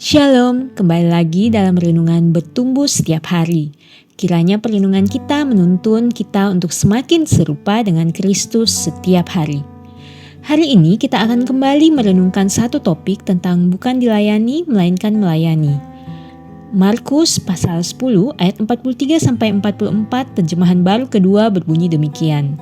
Shalom, kembali lagi dalam renungan bertumbuh setiap hari. Kiranya perlindungan kita menuntun kita untuk semakin serupa dengan Kristus setiap hari. Hari ini kita akan kembali merenungkan satu topik tentang bukan dilayani, melainkan melayani. Markus pasal 10 ayat 43-44 terjemahan baru kedua berbunyi demikian.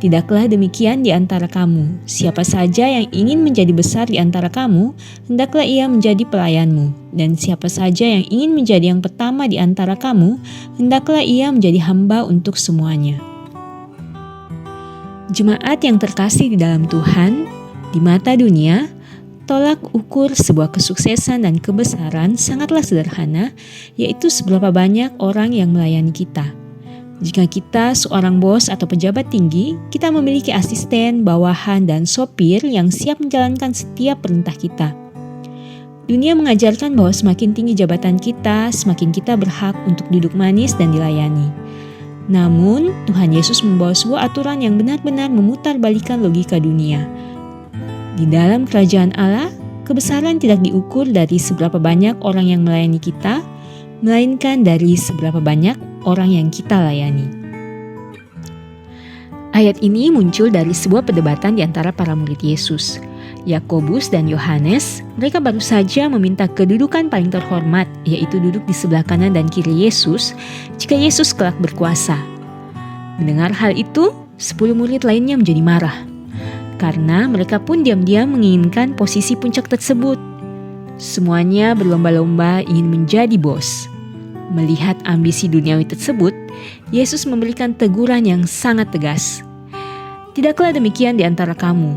Tidaklah demikian di antara kamu. Siapa saja yang ingin menjadi besar di antara kamu, hendaklah ia menjadi pelayanmu. Dan siapa saja yang ingin menjadi yang pertama di antara kamu, hendaklah ia menjadi hamba untuk semuanya. Jemaat yang terkasih di dalam Tuhan, di mata dunia, tolak ukur sebuah kesuksesan dan kebesaran sangatlah sederhana, yaitu seberapa banyak orang yang melayani kita. Jika kita seorang bos atau pejabat tinggi, kita memiliki asisten, bawahan, dan sopir yang siap menjalankan setiap perintah kita. Dunia mengajarkan bahwa semakin tinggi jabatan kita, semakin kita berhak untuk duduk manis dan dilayani. Namun, Tuhan Yesus membawa sebuah aturan yang benar-benar memutarbalikkan logika dunia. Di dalam kerajaan Allah, kebesaran tidak diukur dari seberapa banyak orang yang melayani kita, melainkan dari seberapa banyak orang yang kita layani. Ayat ini muncul dari sebuah perdebatan di antara para murid Yesus. Yakobus dan Yohanes, mereka baru saja meminta kedudukan paling terhormat, yaitu duduk di sebelah kanan dan kiri Yesus, jika Yesus kelak berkuasa. Mendengar hal itu, 10 murid lainnya menjadi marah, karena mereka pun diam-diam menginginkan posisi puncak tersebut. Semuanya berlomba-lomba ingin menjadi bos. Melihat ambisi duniawi tersebut, Yesus memberikan teguran yang sangat tegas. Tidaklah demikian di antara kamu.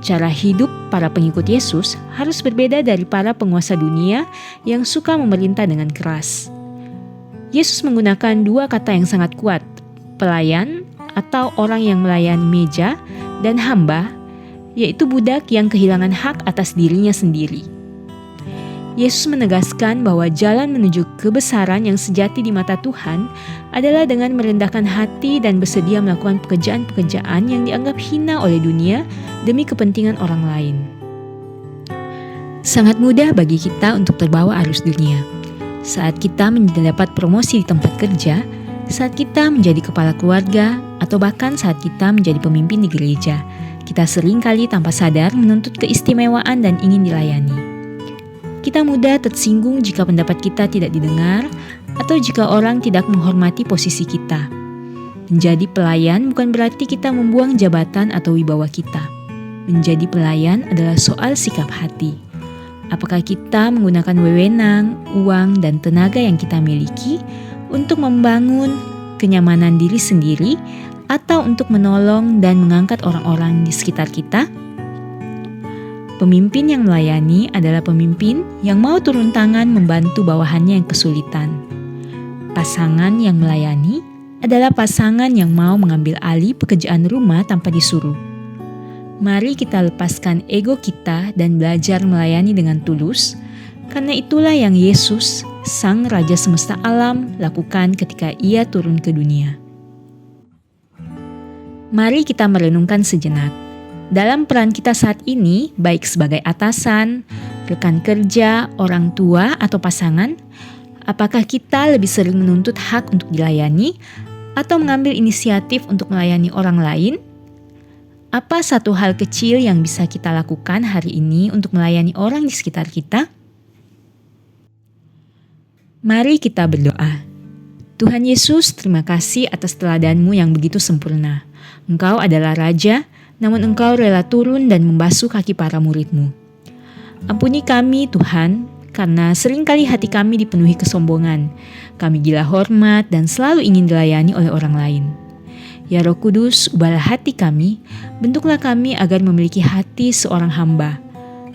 Cara hidup para pengikut Yesus harus berbeda dari para penguasa dunia yang suka memerintah dengan keras. Yesus menggunakan dua kata yang sangat kuat, pelayan atau orang yang melayani meja, dan hamba, yaitu budak yang kehilangan hak atas dirinya sendiri. Yesus menegaskan bahwa jalan menuju kebesaran yang sejati di mata Tuhan adalah dengan merendahkan hati dan bersedia melakukan pekerjaan-pekerjaan yang dianggap hina oleh dunia demi kepentingan orang lain. Sangat mudah bagi kita untuk terbawa arus dunia. Saat kita mendapat promosi di tempat kerja, saat kita menjadi kepala keluarga, atau bahkan saat kita menjadi pemimpin di gereja, kita seringkali tanpa sadar menuntut keistimewaan dan ingin dilayani. Kita mudah tersinggung jika pendapat kita tidak didengar atau jika orang tidak menghormati posisi kita. Menjadi pelayan bukan berarti kita membuang jabatan atau wibawa kita. Menjadi pelayan adalah soal sikap hati. Apakah kita menggunakan wewenang, uang, dan tenaga yang kita miliki untuk membangun kenyamanan diri sendiri atau untuk menolong dan mengangkat orang-orang di sekitar kita? Pemimpin yang melayani adalah pemimpin yang mau turun tangan membantu bawahannya yang kesulitan. Pasangan yang melayani adalah pasangan yang mau mengambil alih pekerjaan rumah tanpa disuruh. Mari kita lepaskan ego kita dan belajar melayani dengan tulus, karena itulah yang Yesus, Sang Raja Semesta Alam, lakukan ketika Ia turun ke dunia. Mari kita merenungkan sejenak. Dalam peran kita saat ini, baik sebagai atasan, rekan kerja, orang tua, atau pasangan, apakah kita lebih sering menuntut hak untuk dilayani atau mengambil inisiatif untuk melayani orang lain? Apa satu hal kecil yang bisa kita lakukan hari ini untuk melayani orang di sekitar kita? Mari kita berdoa. Tuhan Yesus, terima kasih atas teladan-Mu yang begitu sempurna. Engkau adalah Raja, namun Engkau rela turun dan membasuh kaki para murid-Mu. Ampuni kami, Tuhan, karena seringkali hati kami dipenuhi kesombongan. Kami gila hormat dan selalu ingin dilayani oleh orang lain. Ya Roh Kudus, ubahlah hati kami, bentuklah kami agar memiliki hati seorang hamba.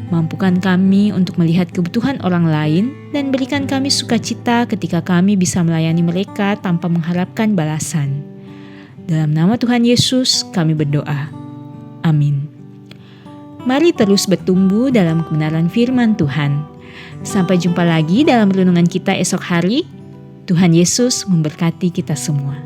Mampukan kami untuk melihat kebutuhan orang lain dan berikan kami sukacita ketika kami bisa melayani mereka tanpa mengharapkan balasan. Dalam nama Tuhan Yesus, kami berdoa. Amin. Mari terus bertumbuh dalam kebenaran firman Tuhan. Sampai jumpa lagi dalam renungan kita esok hari. Tuhan Yesus memberkati kita semua.